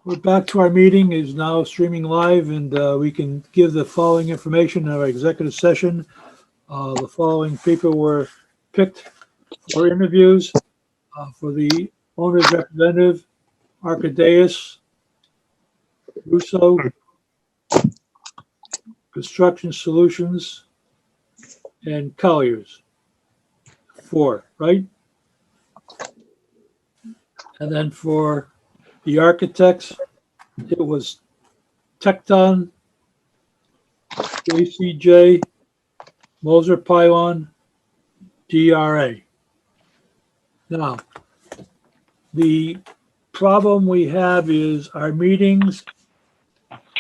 We're back to our meeting is now streaming live, and we can give the following information in our executive session. The following people were picked for interviews for the owner's representative, Arcadeus, Russo, Construction Solutions, and Colliers. 4, right? And then for the architects, it was Tecton, ACJ, Moser Pylon, DRA. Now, the problem we have is our meetings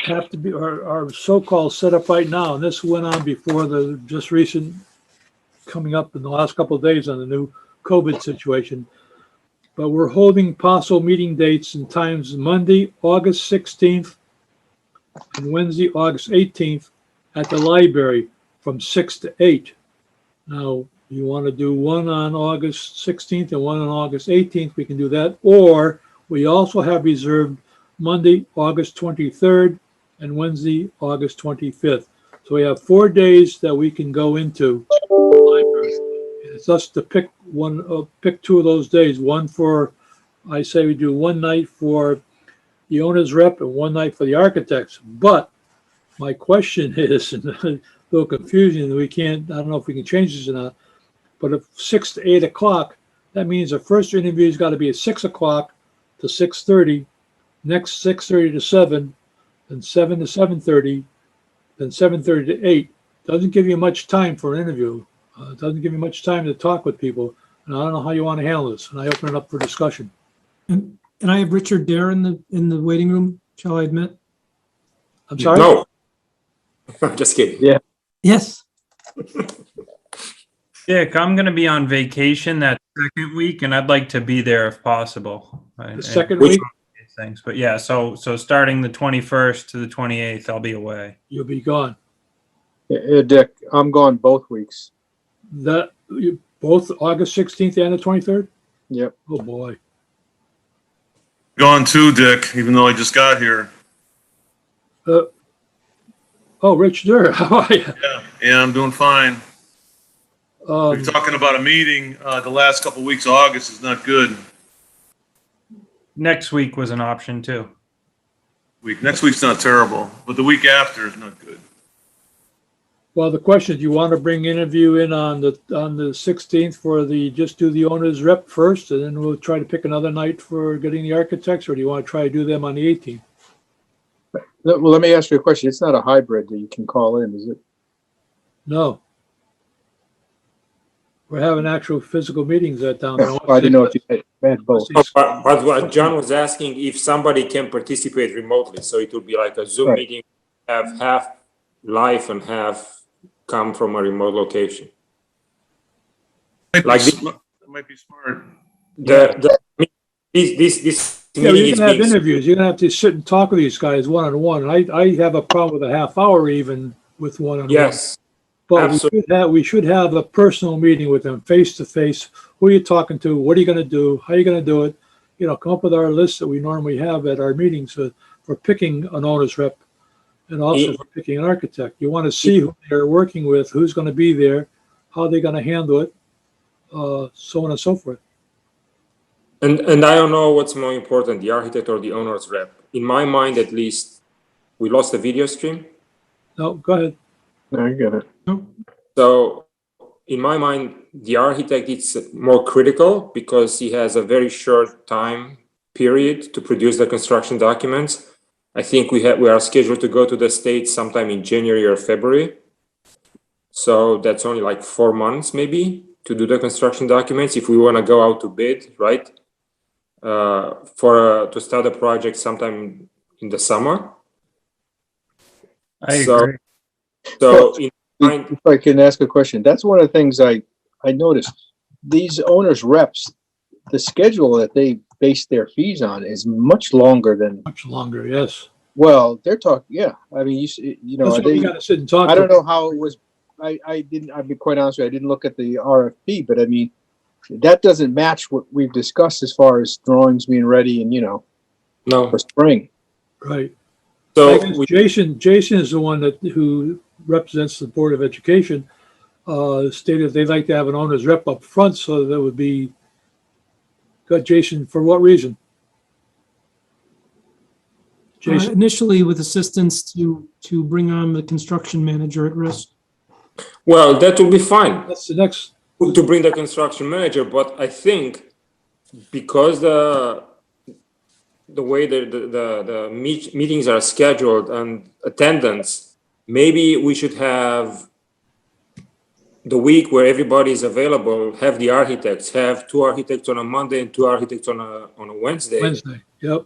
have to be, are so-called set up right now, and this went on before the just recent coming up in the last couple of days on the new COVID situation. But we're holding possible meeting dates and times Monday, August 16th and Wednesday, August 18th at the library from 6 to 8. Now, you want to do one on August 16th and one on August 18th, we can do that. Or we also have reserved Monday, August 23rd and Wednesday, August 25th. So we have 4 days that we can go into the library. It's us to pick one, pick 2 of those days. One for, I say we do one night for the owner's rep and one night for the architects. But my question is, and a little confusing, we can't, I don't know if we can change this or not, but if 6 to 8 o'clock, that means the first interview's got to be at 6 o'clock to 6:30, next 6:30 to 7, then 7 to 7:30, then 7:30 to 8. Doesn't give you much time for an interview. It doesn't give you much time to talk with people. And I don't know how you want to handle this. And I open it up for discussion. And I have Richard Dare in the waiting room, shall I admit? I'm sorry? No. I'm just kidding. Yeah. Yes. Dick, I'm going to be on vacation that second week, and I'd like to be there if possible. The second week? Things, but yeah, so starting the 21st to the 28th, I'll be away. You'll be gone. Yeah, Dick, I'm gone both weeks. That you both August 16th and the 23rd? Yep. Oh boy. Gone too, Dick, even though I just got here. Oh, Rich Durr, how are you? Yeah, I'm doing fine. We're talking about a meeting. The last couple of weeks of August is not good. Next week was an option too. Next week's not terrible, but the week after is not good. Well, the question is, you want to bring interview in on the 16th for just do the owner's rep first, and then we'll try to pick another night for getting the architects, or do you want to try to do them on the 18th? Well, let me ask you a question. It's not a hybrid that you can call in, is it? No. We're having actual physical meetings at down there. I didn't know if you had both. But what John was asking, if somebody can participate remotely, so it would be like a Zoom Right. meeting, have half live and half come from a remote location. That might be smart. This Yeah, meeting you're is gonna have being interviews. You're gonna have to sit and talk with these guys one-on-one. And I have a problem with a half hour even with one-on-one. yes. But absolutely. we should have a personal meeting with them, face to face. Who are you talking to? What are you gonna do? How are you gonna do it? You know, come up with our list that we normally have at our meetings for picking an owner's rep and also for picking an architect. You want to see who they're working with, who's gonna be there, how they're gonna handle it, so on and so forth. And I don't know what's more important, the architect or the owner's rep. In my mind, at least, we lost the video stream. No, go ahead. No, I get it. So in my mind, the architect is more critical because he has a very short time period to produce the construction documents. I think we are scheduled to go to the States sometime in January or February. So that's only like 4 months maybe to do the construction documents if we want to go out to bid, right? To start a project sometime in the summer. I agree. So in mind, If I can ask a question, that's one of the things I noticed. These owners reps, the schedule that they base their fees on is much longer than, Much longer, yes. well, they're talking, yeah. I mean, you know, That's why we gotta sit and talk. I don't know how it was, I'll be quite honest with you, I didn't look at the RFP, but I mean, that doesn't match what we've discussed as far as drawings being ready and, you know, no. for spring. Right. So I guess Jason is the one who represents the Board of Education, stated they'd like to have an owner's rep up front, so that would be good. Jason, for what reason? Jason, Initially with assistance to bring on the construction manager at risk. well, that will be fine that's the next, to bring the construction manager, but I think because the way the meetings are scheduled and attendance, maybe we should have the week where everybody is available, have the architects, have 2 architects on a Monday and 2 architects on a Wednesday. Yep.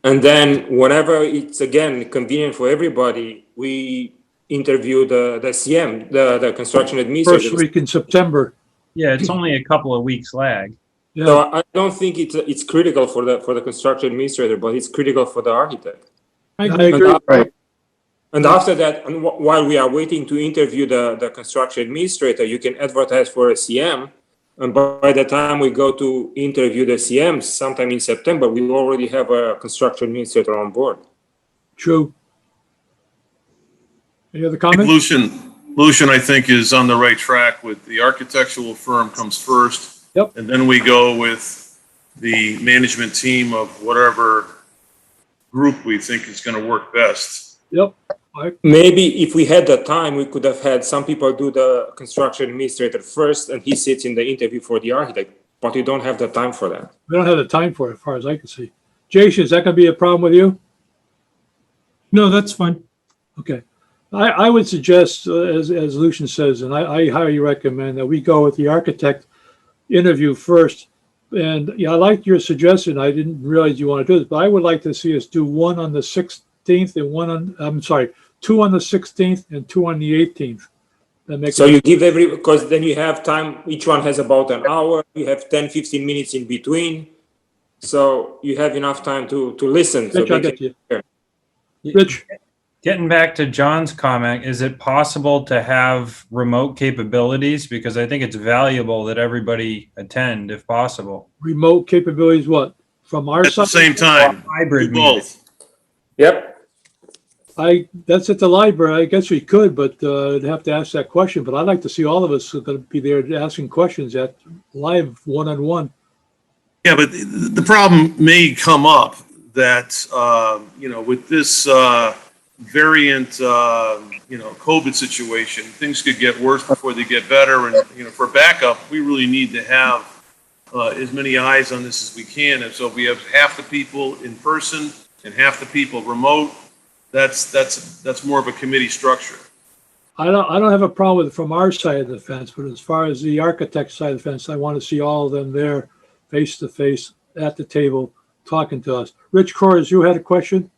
And then whenever it's again convenient for everybody, we interview the CM, the construction administrator. First week in September. Yeah, it's only a couple of weeks lag. Yeah. So I don't think it's critical for the construction administrator, but it's critical for the architect. I agree. Right. And after that, and while we are waiting to interview the construction administrator, you can advertise for a CM. And by the time we go to interview the CMs, sometime in September, we already have a construction administrator on board. True. Any other comments? Lucian, I think, is on the right track with the architectural firm comes first. Yep. And then we go with the management team of whatever group we think is going to work best. Yep. Maybe if we had the time, we could have had some people do the construction administrator first, and he sits in the interview for the architect. But we don't have the time for that. We don't have the time for it, as far as I can see. Jason, is that going to be a problem with you? No, that's fine. Okay. I would suggest, as Lucian says, and I highly recommend that we go with the architect interview first. And yeah, I like your suggestion. I didn't realize you want to do this, but I would like to see us do one on the 16th and 2 on the 16th and 2 on the 18th. So you give because then you have time, each one has about an hour, you have 10, 15 minutes in between. So you have enough time to listen. Rich, so I'll get you. Rich? Getting back to John's comment, is it possible to have remote capabilities? Because I think it's valuable that everybody attend if possible. Remote capabilities, what? From our At side? the same time, Hybrid do both. Yep. That's at the library. I guess we could, but I'd have to ask that question. But I'd like to see all of us going to be there asking questions at live one-on-one. Yeah, but the problem may come up that, with this variant, COVID situation, things could get worse before they get better. And, for backup, we really need to have as many eyes on this as we can. And so if we have half the people in person and half the people remote, that's more of a committee structure. I don't have a problem with it from our side of the fence, but as far as the architect side of the fence, I want to see all of them there face to face at the table talking to us. Rich Kors, you had a question?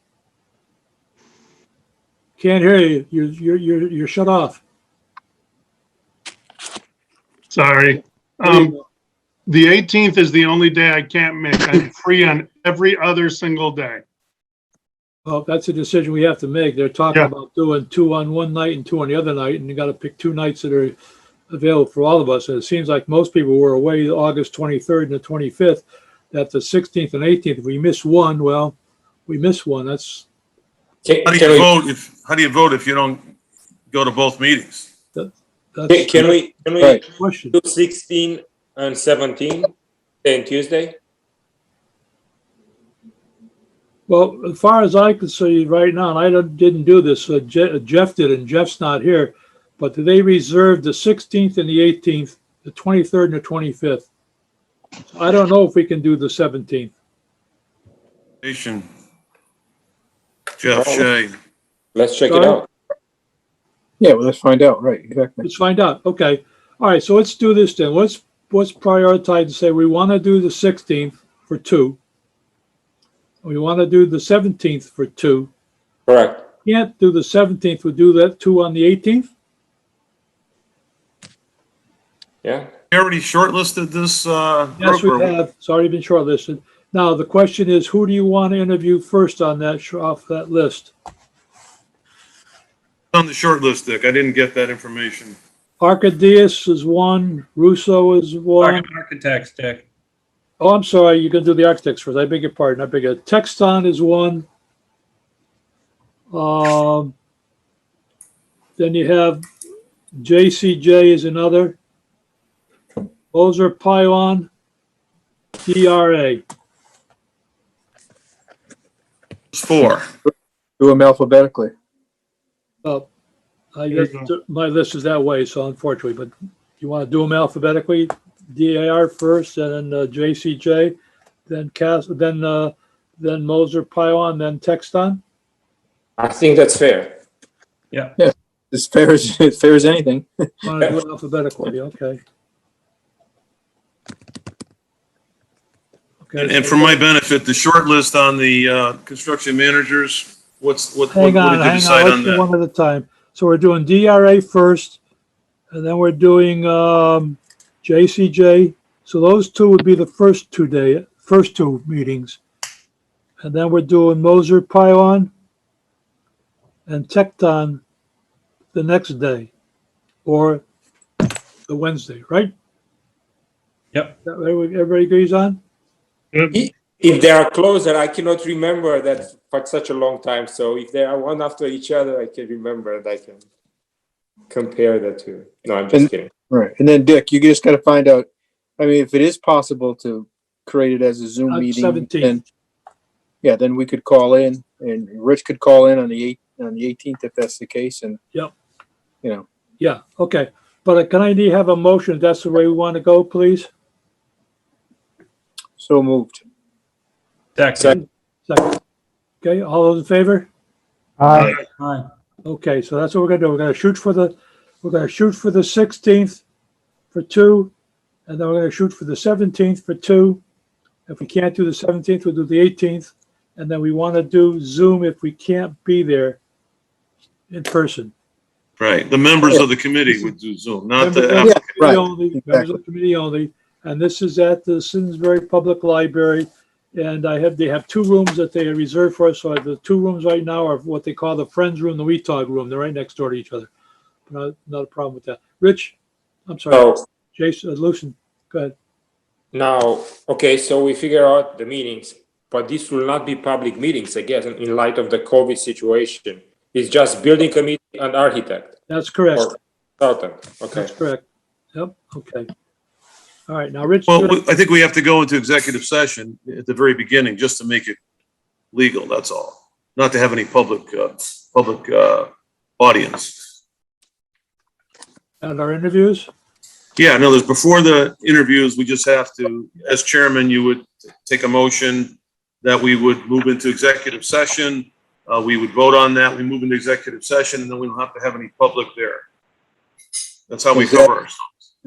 Can't hear you. You're shut off. Sorry. The 18th is the only day I can't make. I'm free on every other single day. Well, that's a decision we have to make. They're talking Yeah. about doing 2 on one night and 2 on the other night, and you got to pick 2 nights that are available for all of us. And it seems like most people were away August 23rd and the 25th. That the 16th and 18th, if we miss one, well, we miss one. That's How do you vote if you don't go to both meetings? Can we Right. the question. do 16 and 17 and Tuesday? Well, as far as I can see right now, and I didn't do this, Jeff did, and Jeff's not here, but they reserved the 16th and the 18th, the 23rd and the 25th. I don't know if we can do the 17th. Jeff Shea. Let's check it Sorry? out. Yeah, well, let's find out. Right, exactly. Let's find out. Okay. All right. So let's do this then. Let's prioritize and say we want to do the 16th for 2. We want to do the 17th for 2. Correct. Can't do the 17th. We'll do that 2 on the 18th. Yeah. You already shortlisted this Yes, group? we have. It's already been shortlisted. Now, the question is, who do you want to interview first on that, off that list? On the short list, Dick. I didn't get that information. Arcadius is one, Russo is one. Architects, Dick. Oh, I'm sorry, you can do the architects first. I beg your pardon. Texton is one. Then you have JCJ is another. Moser Pylon, DRA. It's 4. Do them alphabetically. I There guess you my list is that way, so unfortunately, but you want to do them alphabetically? DAR first, and then JCJ, then then Moser Pylon, then Texton. I think that's fair. As fair as anything. Want to do it alphabetically? Okay. Okay. And for my benefit, the short list on the construction managers, what did Hang you on. decide Let's on do that? one at a time. So we're doing DRA first, and then we're doing JCJ. So those two would be the first two meetings, and then we're doing Moser Pylon and Tecton the next day, or the Wednesday, right? Yep. That what everybody agrees on? If they are closer, I cannot remember that for such a long time. So if they are one after each other, I can remember and I can compare the two. No, I'm just kidding. Right. And then Dick, you just got to find out, I mean, if it is possible to create it as a Zoom meeting, 17th. then we could call in, and Rich could call in on the 18th if that's the case. And, Yep. you know, Yeah, okay. But can I have a motion? If that's the way we want to go, please? so moved. Second. Second. Okay, all those in favor? Aye. Okay, so that's what we're gonna do. We're gonna shoot for the 16th for 2, and then we're gonna shoot for the 17th for 2. If we can't do the 17th, we'll do the 18th, and then we want to do Zoom if we can't be there in person. Right, the members of the committee would do Zoom, not the Members of applicant. the committee right, only, members of exactly. the committee only, and this is at the Simsbury Public Library. And they have 2 rooms that they reserved for us. So the 2 rooms right now are what they call the Friends Room, the We Talk Room. They're right next door to each other. Not a problem with that. Rich, I'm sorry, So Jason, Lucian, go ahead. now, okay, so we figure out the meetings, but this will not be public meetings, I guess, in light of the COVID situation. It's just building committee and architect That's correct. or consultant. Okay. That's correct. Yep, okay. All right, now, Rich. Well, I think we have to go into executive session at the very beginning just to make it legal, that's all. Not to have any public audience. And our interviews? Yeah, no, there's before the interviews, we just have to, as chairman, you would take a motion that we would move into executive session. We would vote on that, we move into executive session, and then we don't have to have any public there. That's how we cover ourselves.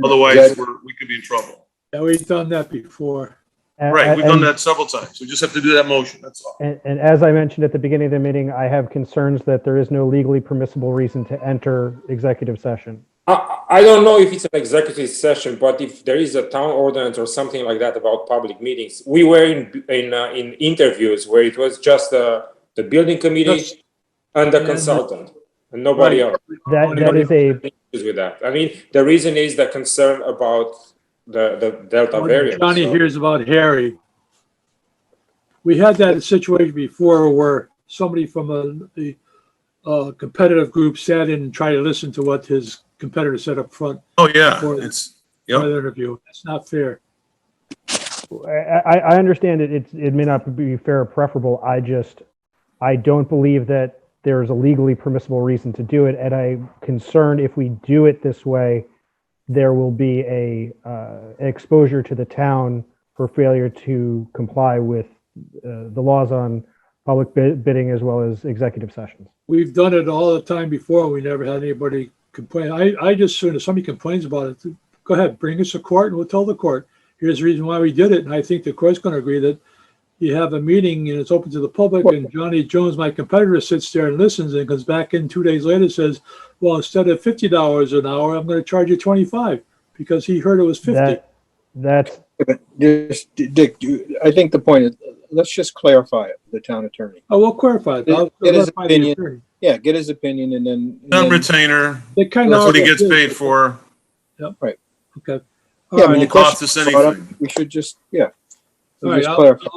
Otherwise, we could be in trouble. Yeah, we've done that before. Right, we've done that several times. We just have to do that motion, that's all. And as I mentioned at the beginning of the meeting, I have concerns that there is no legally permissible reason to enter executive session. I don't know if it's an executive session, but if there is a town ordinance or something like that about public meetings, we were in interviews where it was just the building committee and the consultant and nobody else. That is a With that, I mean, the reason is the concern about the Delta variant. Johnny so- hears about Harry. We had that situation before where somebody from a competitive group sat in and tried to listen to what his competitor said up front Oh, yeah, for it's, the yep. interview. That's not fair. I understand it may not be fair or preferable. I don't believe that there's a legally permissible reason to do it. And I'm concerned if we do it this way, there will be an exposure to the town for failure to comply with the laws on public bidding as well as executive sessions. We've done it all the time before. We never had anybody complain. I just, soon as somebody complains about it, go ahead, bring us to court and we'll tell the court, here's the reason why we did it. And I think the court's going to agree that you have a meeting and it's open to the public and Johnny Jones, my competitor, sits there and listens and comes back in 2 days later and says, well, instead of $50 an hour, I'm going to charge you 25 because he heard it was 50. That's Just, Dick, I think the point is, let's just clarify it with the town attorney. Oh, we'll clarify it. I'll Get his clarify the opinion. attorney. Yeah, get his opinion and then. Non-retainer, They kind that's of what he gets paid for. Okay. Yeah, I All mean, right. the Won't cost us question brought up, anything. we should just, yeah. All We'll right, just clarify.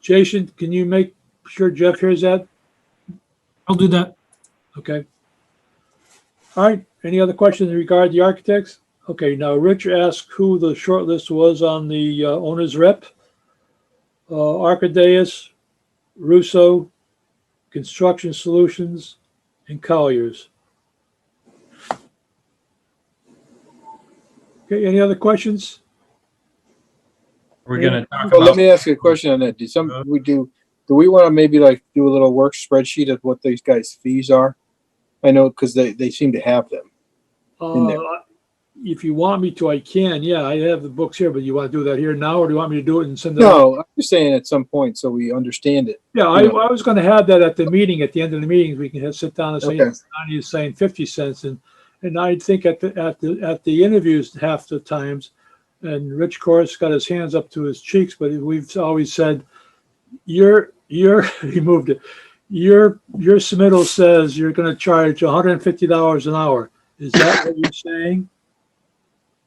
Jason, can you make sure Jeff hears that? I'll do that. Okay. All right, any other questions in regard to the architects? Okay, now Rich asked who the short list was on the owner's rep. Archideus, Russo, Construction Solutions, and Colliers. Okay, any other questions? We're gonna talk Well, let about, me ask you a question on that. Do we want to maybe like do a little work spreadsheet of what these guys' fees are? I know, because they seem to have them. In there. If you want me to, I can. Yeah, I have the books here, but you want to do that here now, or do you want me to do it and send it out? No, I'm just saying at some point so we understand it. Yeah, I was going to have that at the meeting. At the end of the meetings, we can sit down and say, Okay. Donnie is saying 50 cents, and I think at the interviews half the times, and Rich Corris got his hands up to his cheeks, but we've always said, he moved it. Your submittal says you're going to charge $150 an hour. Is that what you're saying?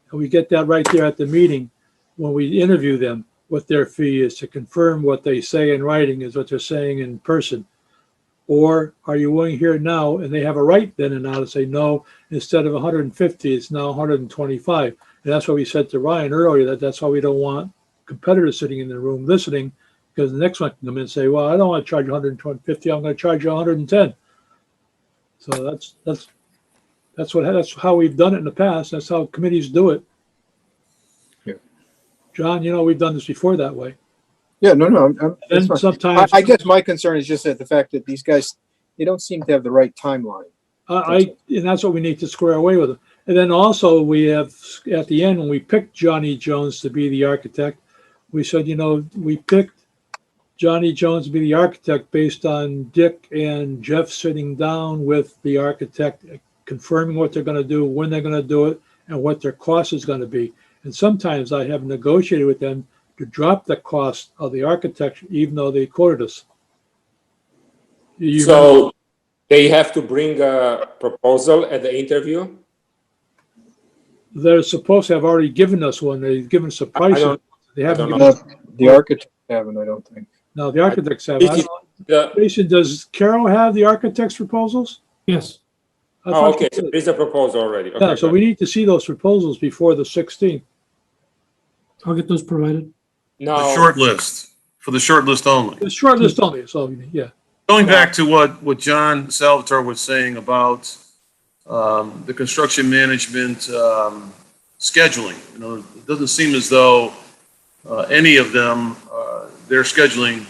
And we get that right there at the meeting when we interview them, what their fee is, to confirm what they say in writing is what they're saying in person. Or are you willing here now, and they have a right then and now to say, no, instead of 150, it's now 125. And that's what we said to Ryan earlier, that's why we don't want competitors sitting in the room listening, because the next one can come in and say, well, I don't want to charge you 150, I'm going to charge you 110. So that's how we've done it in the past. That's how committees do it. Yeah. John, we've done this before that way. Yeah, no, And fine. sometimes I guess my concern is just that the fact that these guys, they don't seem to have the right timeline. and that's what we need to square away with them. And then also we have at the end when we picked Johnny Jones to be the architect, we said, we picked Johnny Jones to be the architect based on Dick and Jeff sitting down with the architect, confirming what they're going to do, when they're going to do it, and what their cost is going to be. And sometimes I have negotiated with them to drop the cost of the architecture, even though they quoted us. So they have to bring a proposal at the interview? They're supposed to have already given us one. They've given us a price. They haven't don't given us. The architects haven't, I don't think. No, the architects have. I don't know. Jason, does Carol have the architect's proposals? Yes. I thought she Okay, so did. there's a proposal already. Okay, Yeah, so good. we need to see those proposals before the 16th. I'll get those provided. The Now, short list, for the short list only. The short list only, so, yeah. Going back to what John Salvatore was saying about the construction management scheduling, it doesn't seem as though any of them, their scheduling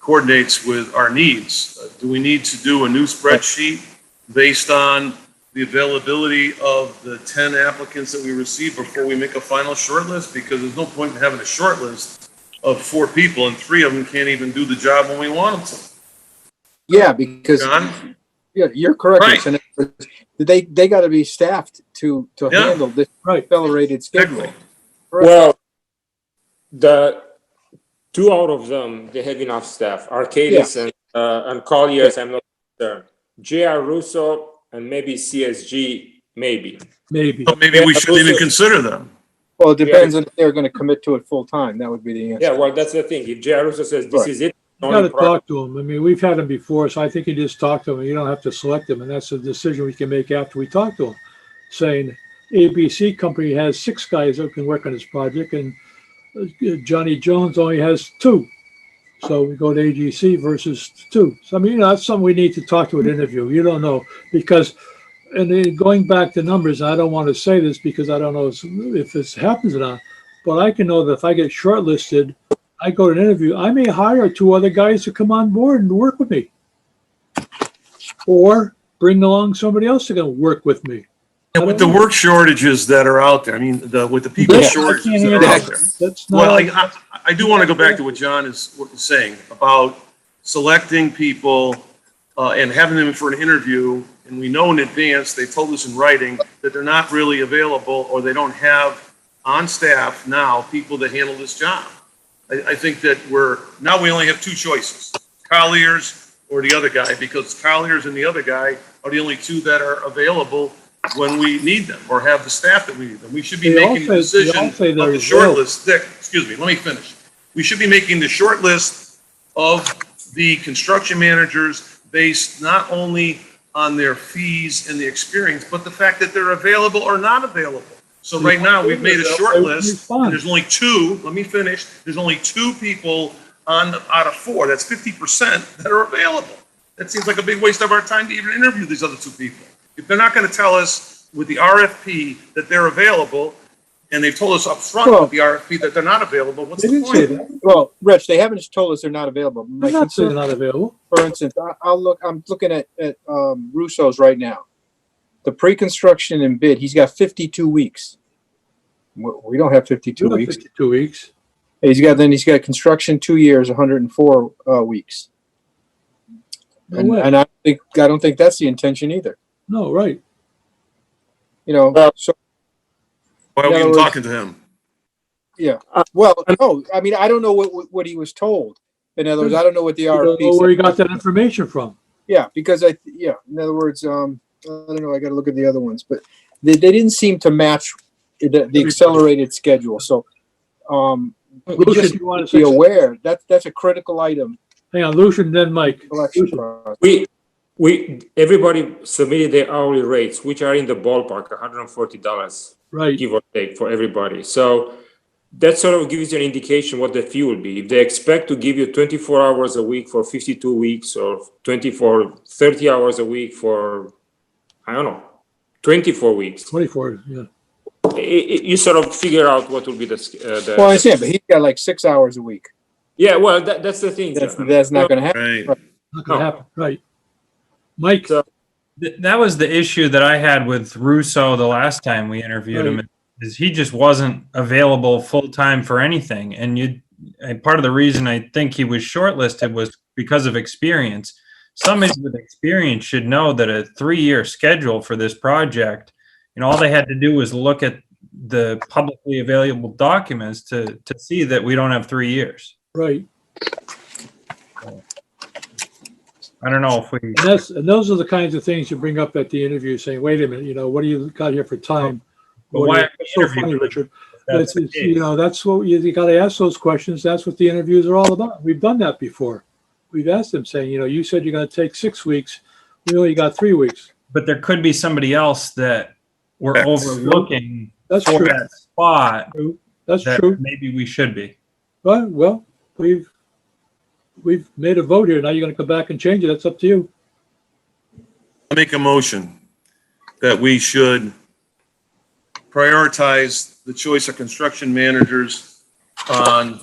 coordinates with our needs. Do we need to do a new spreadsheet based on the availability of the 10 applicants that we received before we make a final shortlist? Because there's no point in having a shortlist of 4 people and 3 of them can't even do the job when we want them to. Yeah, because John? yeah, you're correct. Right. They got to be staffed to Yeah. handle this Right. accelerated schedule. Exactly. well, the 2 out of them, they have enough staff. Arcadis and Colliers, I'm not concerned. J.R. Russo and maybe CSG, maybe. Maybe. So maybe we shouldn't even consider them. Well, it depends on if they're going to commit to it full time. That would be the answer. Yeah, well, that's the thing. If J.R. Russo says this Right. is it, You got to talk to them. I mean, we've had them before, so I think you just talk to them. You don't have to select them, and that's a decision we can make after we talk to them. Saying ABC company has 6 guys that can work on this project, and Johnny Jones only has 2. So we go to AGC versus 2. So I mean, that's something we need to talk to at interview. You don't know because, and then going back to numbers, I don't want to say this because I don't know if this happens or not, but I can know that if I get shortlisted, I go to an interview, I may hire 2 other guys to come on board and work with me. Or bring along somebody else to go work with me. And with the work shortages that are out there, I mean, with the people Yeah, I shortages can't that handle are out that. there. That's not. Well, I do want to go back to what John is saying about selecting people and having them for an interview. And we know in advance, they told us in writing that they're not really available or they don't have on staff now people that handle this job. I think that now we only have 2 choices, Colliers or the other guy, because Colliers and the other guy are the only 2 that are available when we need them or have the staff that we need them. We should be They all making the say- they all decision say of they're the short available. list. Dick, excuse me, let me finish. We should be making the short list of the construction managers based not only on their fees and the experience, but the fact that they're available or not available. So right now, we've made a short list, and there's only two, let me finish, there's only two people out of four, that's 50% that are available. That seems like a big waste of our time to even interview these other two people. If they're not gonna tell us with the RFP that they're available, and they've told us up front with the RFP that they're not available, what's They the didn't say point? that. Well, Rich, they haven't told us they're not available. They're not saying they're not available. For instance, I'm looking at Russo's right now. The pre-construction and bid, he's got 52 weeks. We don't have 52 weeks. 52 weeks. He's got construction 2 years, 104 weeks. No way. And I don't think that's the intention either. No, right. You know, so Why are we In even other words- talking to him? yeah. Well, no, I mean, I don't know what he was told. In other words, I don't know what the I don't RFP know where he said. got that information from. Yeah, because in other words, I don't know, I gotta look at the other ones, but they didn't seem to match the accelerated schedule, so, we Lucian, just you want to be say, aware, that's a critical item. hang on, Lucian, then Mike. Election process. Everybody submitted their hourly rates, which are in the ballpark, $140, Right, give or take, for everybody. So that sort of gives you an indication what the fee will be. If they expect to give you 24 hours a week for 52 weeks, or 30 hours a week for, I don't know, 24 weeks, 24, yeah. you sort of figure out what will be Well, I understand, but he's got like 6 hours a week. Yeah, well, that's the thing. John. That's not gonna happen. Right. Not gonna No. happen, right. Mike, So- That was the issue that I had with Russo the last time we interviewed him, is he just wasn't available full time for anything. And part of the reason I think he was shortlisted was because of experience. Somebody with experience should know that a 3-year schedule for this project, all they had to do was look at the publicly available documents to see that we don't have 3 years. right. I don't know if we. And those are the kinds of things you bring up at the interview, saying, wait a minute, what do you got here for time? But What why do you- are we That's so funny, interviewing? Richard. That's the It's, case. that's what you got to ask those questions. That's what the interviews are all about. We've done that before. We've asked them saying, you said you're going to take 6 weeks. We only got 3 weeks. But there could be somebody else that we're That's overlooking That's for true. that spot That's that true. maybe we should be. But, well, we've made a vote here. Now you're going to come back and change it. That's up to you. I make a motion that we should prioritize the choice of construction managers on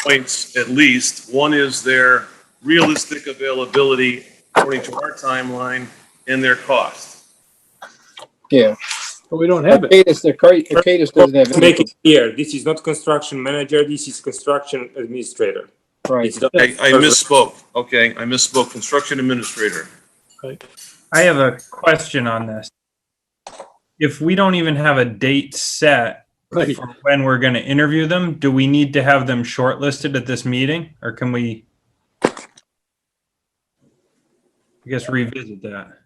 points at least. One is their realistic availability according to our timeline and their cost. Yeah. But we don't have it. Arcadis doesn't have To make it. it clear, this is not construction manager, this is construction administrator. Right. It's not- I misspoke. Okay, I misspoke. Construction administrator. I have a question on this. If we don't even have a date set Right. for when we're going to interview them, do we need to have them shortlisted at this meeting, or can we, I guess, revisit that?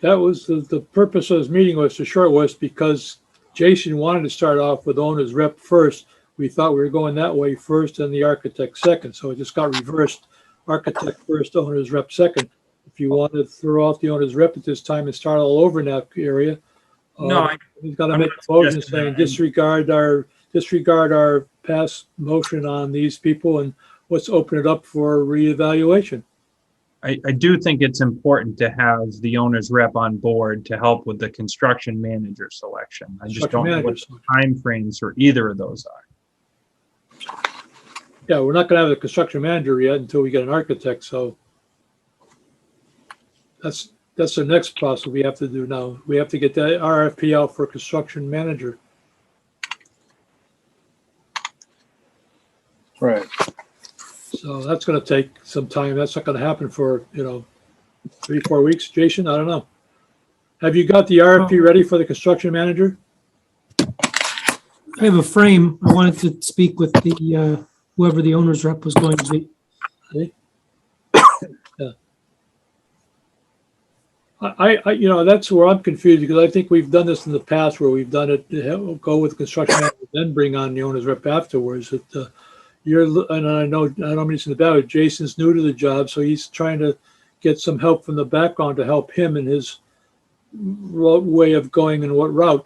That was the purpose of this meeting, was to shortlist, because Jason wanted to start off with owner's rep first. We thought we were going that way first and the architect second. So it just got reversed. Architect first, owner's rep second. If you want to throw out the owner's rep at this time and start all over in that area, No, he's got to I'm make not a motion suggesting saying that. disregard our past motion on these people, and let's open it up for reevaluation. I do think it's important to have the owner's rep on board to help with the construction manager selection. I just Construction don't know what managers. the timeframes for either of those are. Yeah, we're not going to have a construction manager yet until we get an architect. So that's the next process we have to do now. We have to get that RFP out for construction manager. Right. So that's going to take some time. That's not going to happen for, 3-4 weeks. Jason, I don't know. Have you got the RFP ready for the construction manager? I have a frame. I wanted to speak with the, whoever the owner's rep was going to be. Yeah. I that's where I'm confused, because I think we've done this in the past where we've done it, go with construction manager, then bring on the owner's rep afterwards. and I don't mean to about it, Jason's new to the job, so he's trying to get some help from the background to help him in his way of going and what route.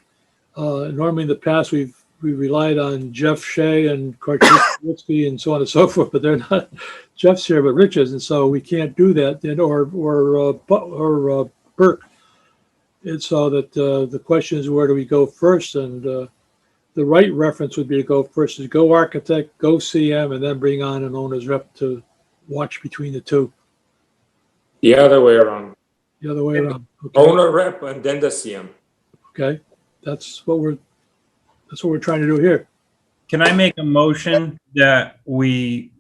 Normally in the past, we relied on Jeff Shea and Korczynski and so on and so forth, but they're not Jeff's here, but Rich is, and so we can't do that. And or Burke. And so that the question is, where do we go first? And the right reference would be to go first is go architect, go CM, and then bring on an owner's rep to watch between the two. The other way around. The other way around. Okay. Owner rep and then the CM. Okay. That's what we're trying to do here. Can I make a motion that we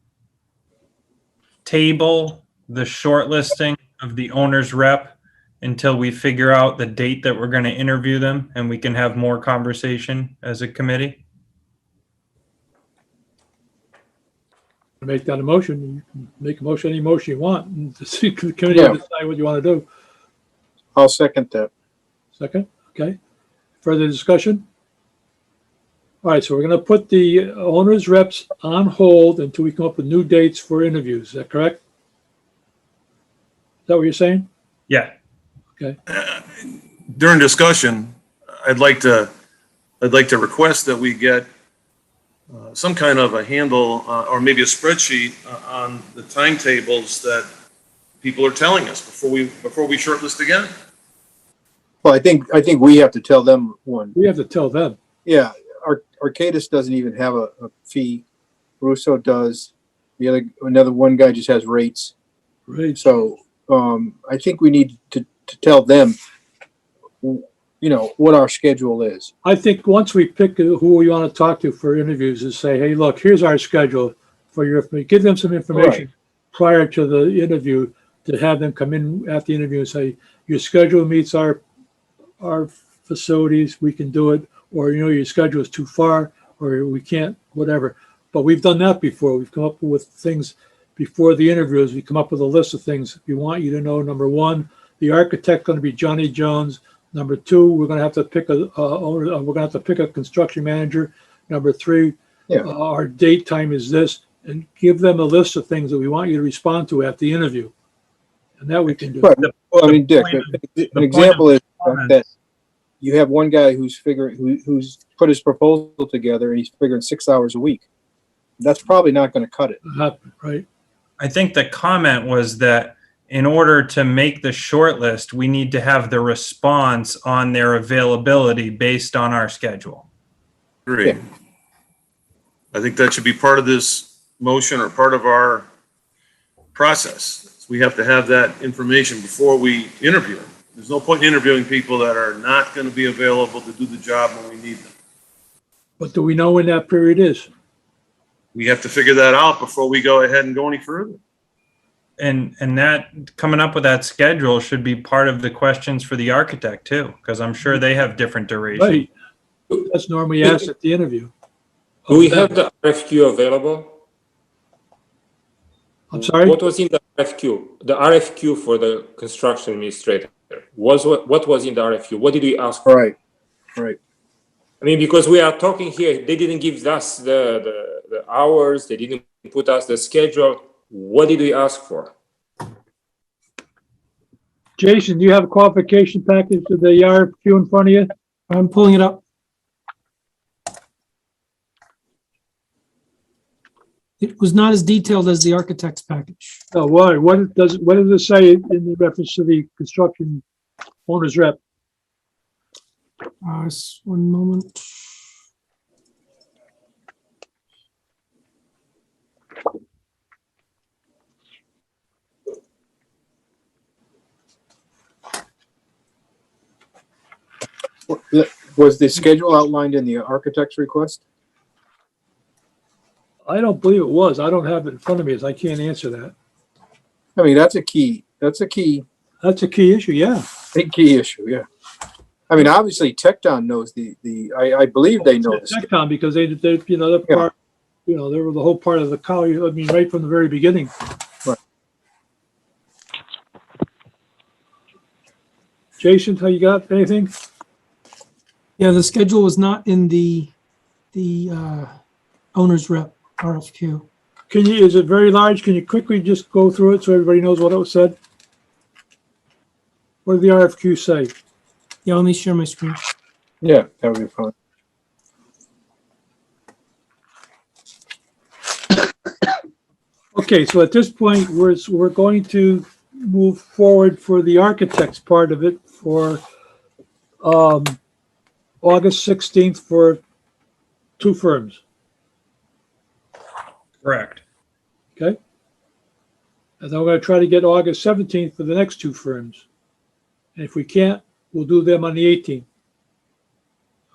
table the shortlisting of the owner's rep until we figure out the date that we're going to interview them and we can have more conversation as a committee? Make that a motion. You can make a motion, any motion you want. And the committee will decide what you want to do. I'll second that. Second. Okay. Further discussion? All right, so we're going to put the owner's reps on hold until we come up with new dates for interviews. Is that correct? Is that what you're saying? Yeah. Okay. During discussion, I'd like to request that we get some kind of a handle or maybe a spreadsheet on the timetables that people are telling us before we shortlist again. Well, I think we have to tell them one. We have to tell them. Yeah, Arcadis doesn't even have a fee. Russo does. Another one guy just has rates. Right. So I think we need to tell them, what our schedule is. I think once we pick who we want to talk to for interviews and say, hey, look, here's our schedule for your, give them some information prior to the interview to have them come in at the interview and say, your schedule meets our facilities, we can do it, or, your schedule is too far, or we can't, whatever. But we've done that before. We've come up with things before the interviews. We come up with a list of things we want you to know. Number one, the architect going to be Johnny Jones. Number two, we're going to have to pick we're going to have to pick a construction manager. Number three, our date time is this, and give them a list of things that we want you to respond to at the interview, and that we can do. Right. Well, I mean, Dick, an example is that you have one guy who's put his proposal together, and he's figuring 6 hours a week. That's probably not going to cut it. Right. I think the comment was that in order to make the short list, we need to have the response on their availability based on our schedule. Great. Yeah. I think that should be part of this motion or part of our process. We have to have that information before we interview them. There's no point in interviewing people that are not going to be available to do the job when we need them. But do we know when that period is? We have to figure that out before we go ahead and go any further. And that coming up with that schedule should be part of the questions for the architect too, because I'm sure they have different durations. Right. That's normally asked at the interview. Do we have the RFQ available? I'm sorry? What was in the RFQ? The RFQ for the construction administrator what was in the RFQ? What did we ask for? Right. I mean, because we are talking here, they didn't give us the hours, they didn't put us the schedule. What did we ask for? Jason, do you have a qualification package of the RFQ in front of you? I'm pulling it up. It was not as detailed as the architect's package. Oh, why? What does it say in the reference to the construction owner's rep? One moment. Was the schedule outlined in the architect's request? I don't believe it was. I don't have it in front of me, so I can't answer that. I mean, that's a key issue, yeah. big key issue. Yeah. I mean, obviously Tecton knows I believe they know this. Tecton, because they're part, they were the whole part of the college. I mean, right from the very beginning. Right. Jason, how you got anything? Yeah, the schedule was not in the owner's rep RFQ. is it very large? Can you quickly just go through it so everybody knows what it was said? What did the RFQ say? Yeah, let me share my screen. Yeah, that would be fine. Okay, so at this point, we're going to move forward for the architect's part of it for August 16th for 2 firms, Correct. okay? And then we're going to try to get August 17th for the next 2 firms. And if we can't, we'll do them on the 18th.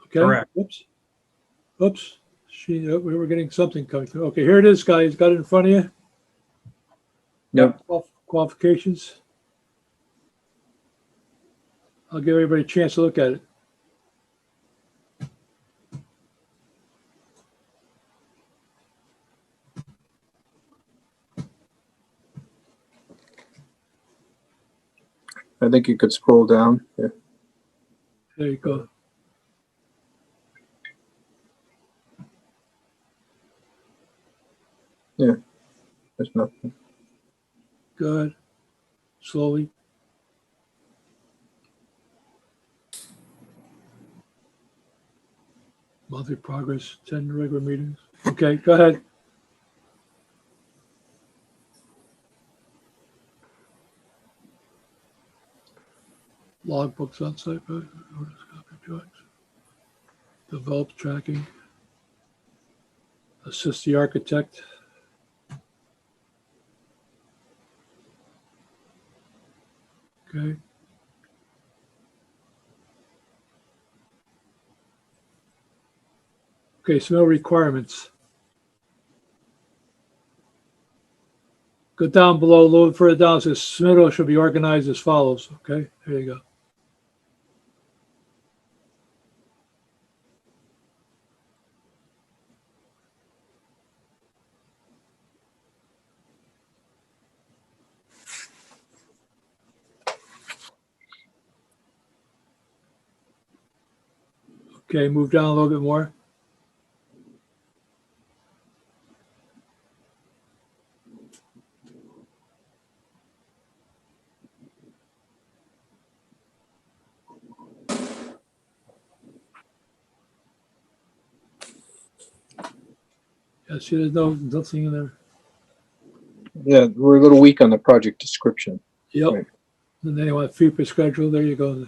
Okay? Correct. Oops. We were getting something coming through. Okay, here it is, guys. Got it in front of you? Yep. Qualifications. I'll give everybody a chance to look at it. I think you could scroll down. Yeah. There you go. Yeah. There's nothing. Good. Slowly. Monthly progress, 10 regular meetings. Okay, go ahead. Logbooks on site, develop tracking, assist the architect. Okay. Okay, so no requirements. Go down below, a little further down, it says submittal should be organized as follows. Okay, there you go. Okay, move down a little bit more. Yeah, see, there's nothing in there. Yeah, we're a little weak on the project description. Yep. Right. And then you want fee per schedule. There you go.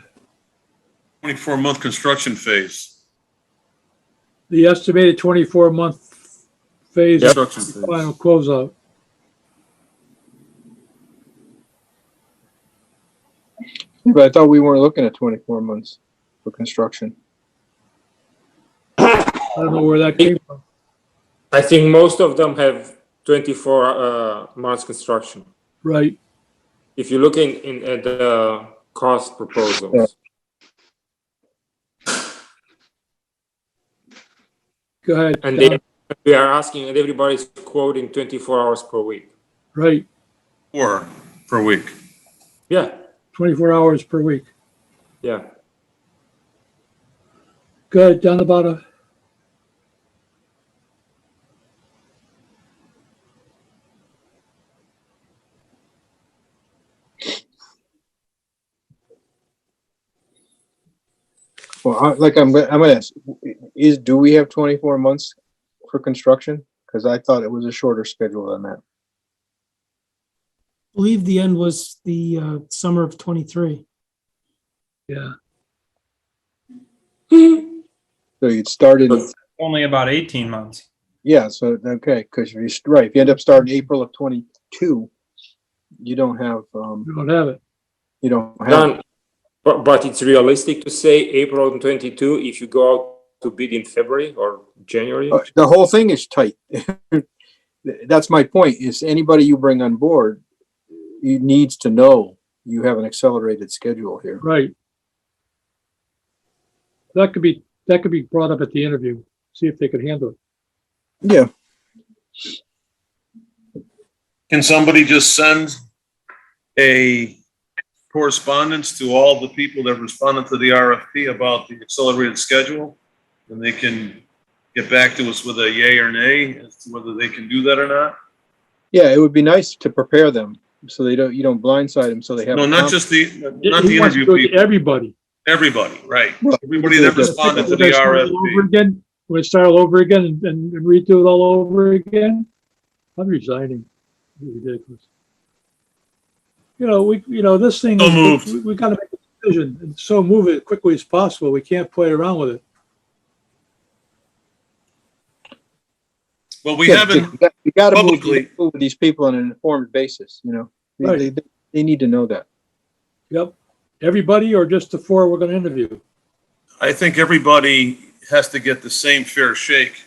24-month construction phase. The estimated 24-month phase of Construction phase. final closeout. But I thought we weren't looking at 24 months for construction. I don't know where that came from. I think most of them have 24 months construction. Right. If you're looking at the cost proposals. Yeah. Go ahead. And Don. we are asking, and everybody's quoting 24 hours per week. Right. 4 per week. Yeah, 24 hours per week. yeah. Good. Down the bottom. Well, I'm gonna ask, do we have 24 months for construction? Because I thought it was a shorter schedule than that. I believe the end was the summer of 23. Yeah. So you'd started, Only about 18 months. yeah, so, okay, because if you end up starting April of 22, you don't have, We don't have it. you don't have, Done. But it's realistic to say April 22 if you go out to bid in February or January. the whole thing is tight. That's my point, is anybody you bring on board, you needs to know you have an accelerated schedule here. Right. That could be brought up at the interview. See if they could handle it. Yeah, Can somebody just send a correspondence to all the people that responded to the RFP about the accelerated schedule? And they can get back to us with a yay or nay as to whether they can do that or not? Yeah, it would be nice to prepare them so you don't blindside them, so they have. No, a not comp- just the He wants to interview do it to people, everybody. everybody, right? Well, Everybody that we're responded to We're the gonna start all over RFP. again. We're gonna start all over again and redo it all over again. I'm resigning. Ridiculous. This thing So is, moved. we gotta make a decision and so move it as quickly as possible. We can't play around with it. Well, we Yeah, haven't, you got to publicly- move with these people on an informed basis. Right. They need to know that. Yep. Everybody or just the four we're gonna interview? I think everybody has to get the same fair shake.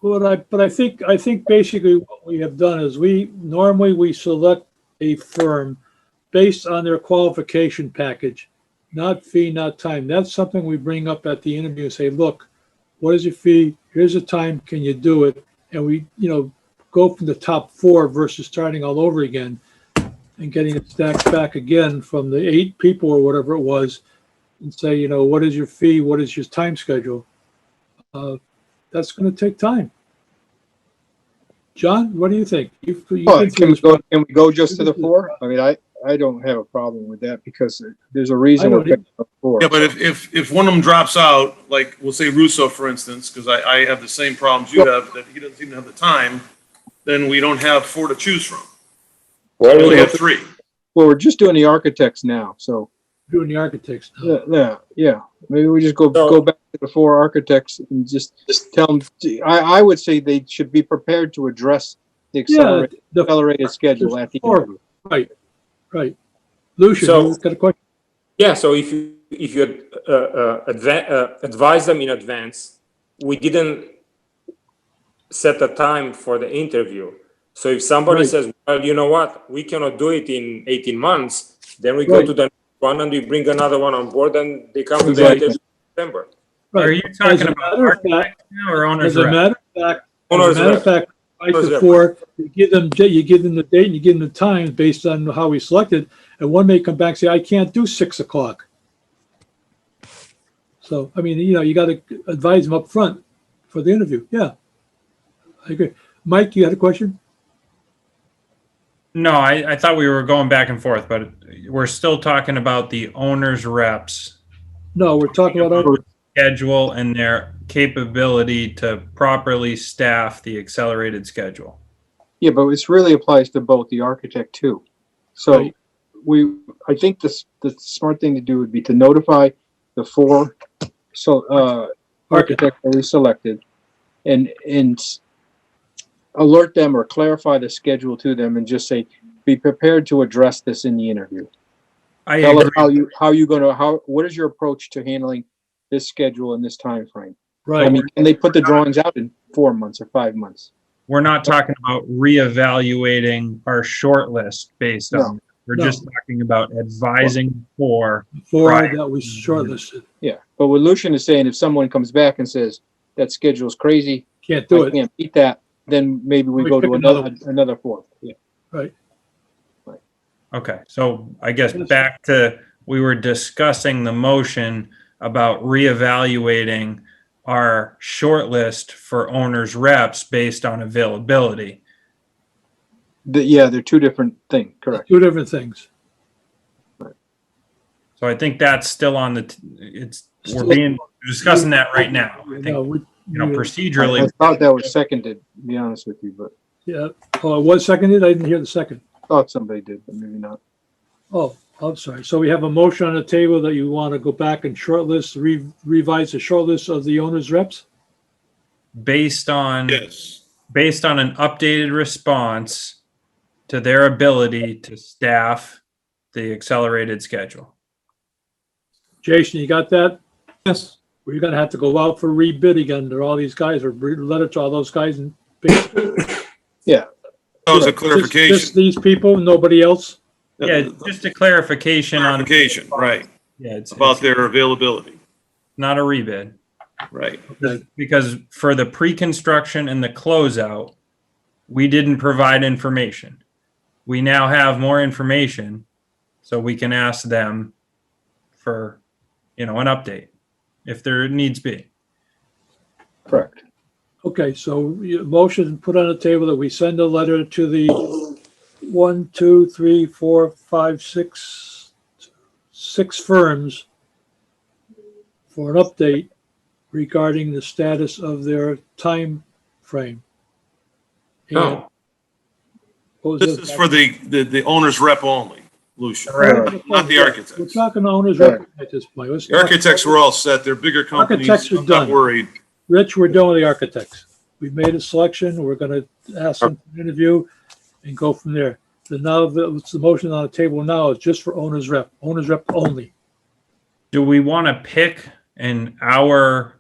But I think basically what we have done is we select a firm based on their qualification package, not fee, not time. That's something we bring up at the interview and say, look, what is your fee? Here's the time. Can you do it? And we, go from the top four versus starting all over again and getting it stacked back again from the 8 people or whatever it was and say, what is your fee? What is your time schedule? That's going to take time. John, what do you think? You've been through this. Can we go just to the 4? I mean, I don't have a problem with that because there's a reason I we're don't picking up 4. Yeah, but if one of them drops out, like we'll say Russo, for instance, because I have the same problems you have, that he doesn't even have the time, then we don't have 4 to choose from. We Well, only have 3. Well, we're just doing the architects now, so Doing the architects now. yeah. Maybe we just go back to the 4 architects and just tell them. I would say they should be prepared to address the Yeah, accelerated schedule at the four. interview. Right. Lucian, So- you got a question? Yeah, so if you advise them in advance, we didn't set a time for the interview. So if somebody Right. says, well, you know what, we cannot do it in 18 months, then we go Right. to the next one and we bring another one on board and they come to the Right. interview in September. Right. Are you As talking a about matter of fact- architects now or owner's As a rep? matter of fact, Owner's rep. right Owner's rep. before, you give them the date and you give them the time based on how we selected, and one may come back and say, I can't do 6 o'clock. So, I mean, you got to advise them up front for the interview. Yeah. I agree. Mike, you had a question? No, I thought we were going back and forth, but we're still talking about the owner's reps No, we're talking about our, schedule and their capability to properly staff the accelerated schedule. Yeah, but this really applies to both the architect too. So Right. I think the smart thing to do would be to notify the 4 architects that we selected and alert them or clarify the schedule to them and just say, be prepared to address this in the interview. I Tell us agree. what is your approach to handling this schedule in this time frame? I right. mean, can they put the drawings out in 4 months or 5 months? We're not talking about reevaluating our short list based on. We're No. just talking about advising for. Before Right. that was shortlisted. Yeah, but what Lucian is saying, if someone comes back and says that schedule is crazy, Can't do I it. can't beat that, then maybe we We go pick to another 4. Yeah. Right. Okay, so I guess Yes. back to, we were discussing the motion about reevaluating our short list for owners reps based on availability. They're 2 different things, correct? 2 different things. So I think that's still on the, Still- we're discussing that right now. I No, think, we- you know, we- I procedurally, thought that was seconded, to be honest with you, but Yeah. Oh, it was seconded? I didn't hear the second. I thought somebody did, but maybe not. Oh, I'm sorry. So we have a motion on the table that you want to go back and shortlist, revise the shortlist of the owner's reps? based on. Yes. Based on an updated response to their ability to staff the accelerated schedule. Jason, you got that? Yes. We're gonna have to go out for rebid again to all these guys, or letter to all those guys and That was a just clarification. these people, nobody else? Yeah, just a clarification on. Clarification, right, Yeah, it's about their availability, not a rebid. right. Because for the pre-construction and the closeout, we didn't provide information. We now have more information, so we can ask them for, an update if there needs be. Correct. Okay, so your motion put on the table that we send a letter to the 1, 2, 3, 4, 5, 6 firms for an update regarding the status of their time frame. And No, what was This the- is for the owner's rep only, Lucia, Correct. not the We're architects. talking owners Right. at this point. Let's The talk- architects were all set. They're bigger companies. Architects are I'm done. not worried. Rich, we're done with the architects. We've made a selection. We're gonna ask them to interview and go from there. So now, what's the motion on the table now is just for owner's rep only. Do we want to pick an hour,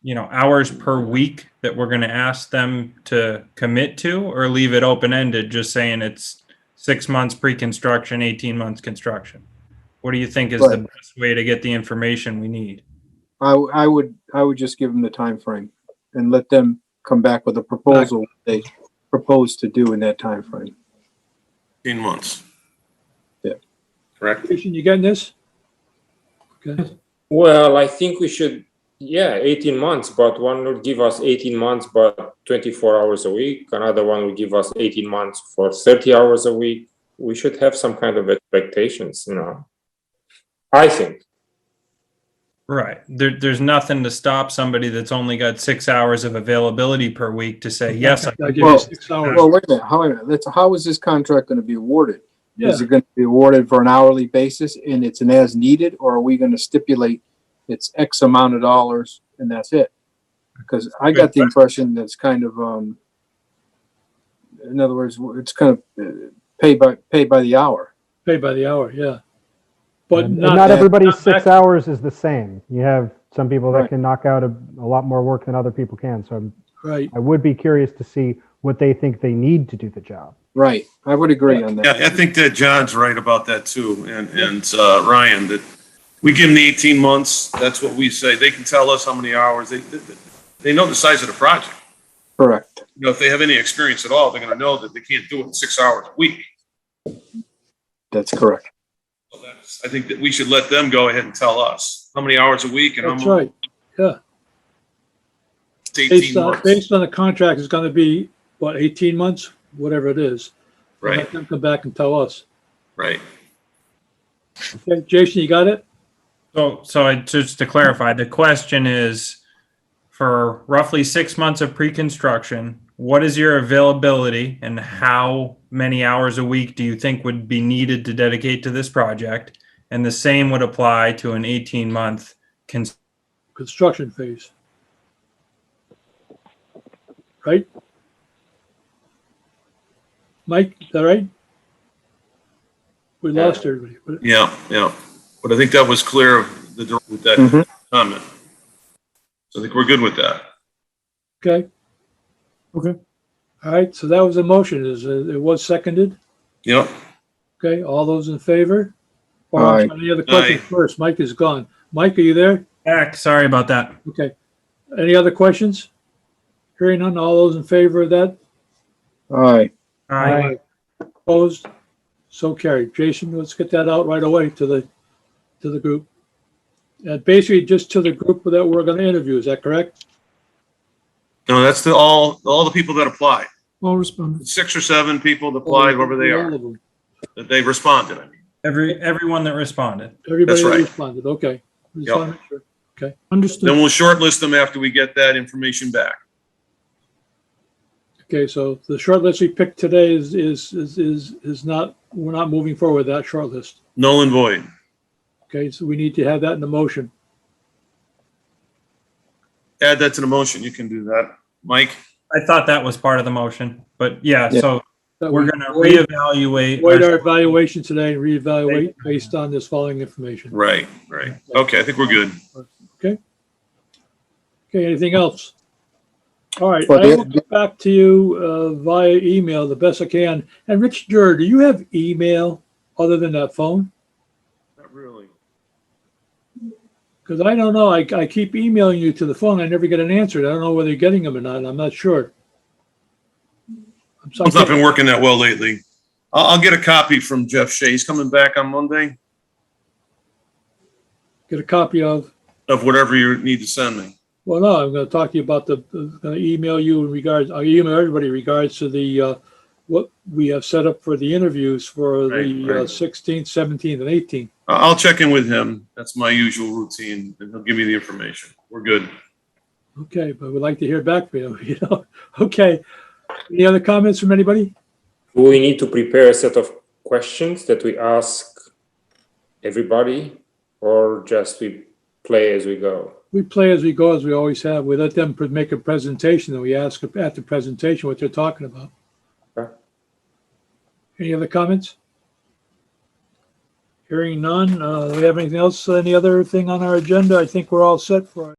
hours per week that we're going to ask them to commit to, or leave it open-ended, just saying it's 6 months pre-construction, 18 months construction? What do you think is the Right. best way to get the information we need? I would just give them the time frame and let them come back with a proposal they propose to do in that time frame. 18 months. Yeah. Correct? Jason, you getting this? Okay, well, I think we should, 18 months, but one would give us 18 months, but 24 hours a week. Another one would give us 18 months for 30 hours a week. We should have some kind of expectations, I think. Right. There's nothing to stop somebody that's only got 6 hours of availability per week to say, yes, I I'll give you Well- 6 hours. Well, wait a minute. How is this contract going to be awarded? Yeah, Is it going to be awarded for an hourly basis and it's an as needed, or are we going to stipulate it's X amount of dollars and that's it? Because I got the impression that's kind of, in other words, it's kind of paid by the hour. paid by the hour, yeah. But And not, not that- everybody's not 6 that- hours is the same. You have some people that Right. can knock out a lot more work than other people can. So right. I would be curious to see what they think they need to do the job. Right. I would agree on that. Yeah, I think that John's right about that too, and Ryan, that we give them the 18 months, that's what we say. They can tell us how many hours, they know the size of the project. Correct. If they have any experience at all, they're gonna know that they can't do it in 6 hours a week. That's correct. So I think that we should let them go ahead and tell us how many hours a week and how That's many, right. it's 18 months. Based on the contract, it's gonna be, 18 months, whatever it is. Right, Let them come back and tell us. right. Okay, Jason, you got it? Just to clarify, the question is, for roughly 6 months of pre-construction, what is your availability and how many hours a week do you think would be needed to dedicate to this project? And the same would apply to an 18-month Construction phase. Right? Mike, is that right? We lost everybody. but- Yeah, yeah. But I think that was clear with that Mhm. comment. So I think we're good with that. Okay. Okay. All right, so that was a motion. It was seconded. Yep. Okay, all those in favor? Or Aye. any other questions Aye. first? Mike is gone. Mike, are you there? back. Sorry about that. Okay. Any other questions? Hearing none, all those in favor of that? All right. All right. Opposed? So carried. Jason, let's get that out right away to the group. Basically, just to the group that we're going to interview. Is that correct? No, that's all the people that applied. All responded. 6 or 7 people that applied, whoever they All are, of them. that they responded, I mean. Everyone that responded. Everybody That's right. responded. Okay. Just Yep. wanna make sure. Understood. Then we'll shortlist them after we get that information back. Okay, so the short list we picked today is not, we're not moving forward with that short list. Null and void. Okay, so we need to have that in the motion. Add that to the motion. You can do that. Mike? I thought that was part of the motion, but yeah, Yeah. so That we're we going to avoid- reevaluate. Avoid our evaluation today and reevaluate based on this following information. Right, right. Okay, I think we're good. Okay, anything else? All right, Well, I will get back to you via email the best I can. And Rich Durr, do you have email other than that phone? Not really. Because I don't know, I keep emailing you to the phone, I never get an answer. I don't know whether you're getting them or not, I'm not sure. It's not been working that well lately. I'll get a copy from Jeff Shea. He's coming back on Monday Get a copy of, of whatever you need to send me. Well, no, I'm gonna talk to you about gonna email you in regards, I'll email everybody in regards to the, what we have set up for the interviews for the Right. 16th, 17th, and 18th. I'll check in with him. That's my usual routine, and he'll give me the information. We're good. Okay, but we'd like to hear back from you, you know? Okay. Any other comments from anybody? Do we need to prepare a set of questions that we ask everybody, or just we play as we go? We play as we go, as we always have. We let them make a presentation, and we ask at the presentation what they're talking about. Okay. Any other comments? Hearing none. Do we have anything else, any other thing on our agenda? I think we're all set for it.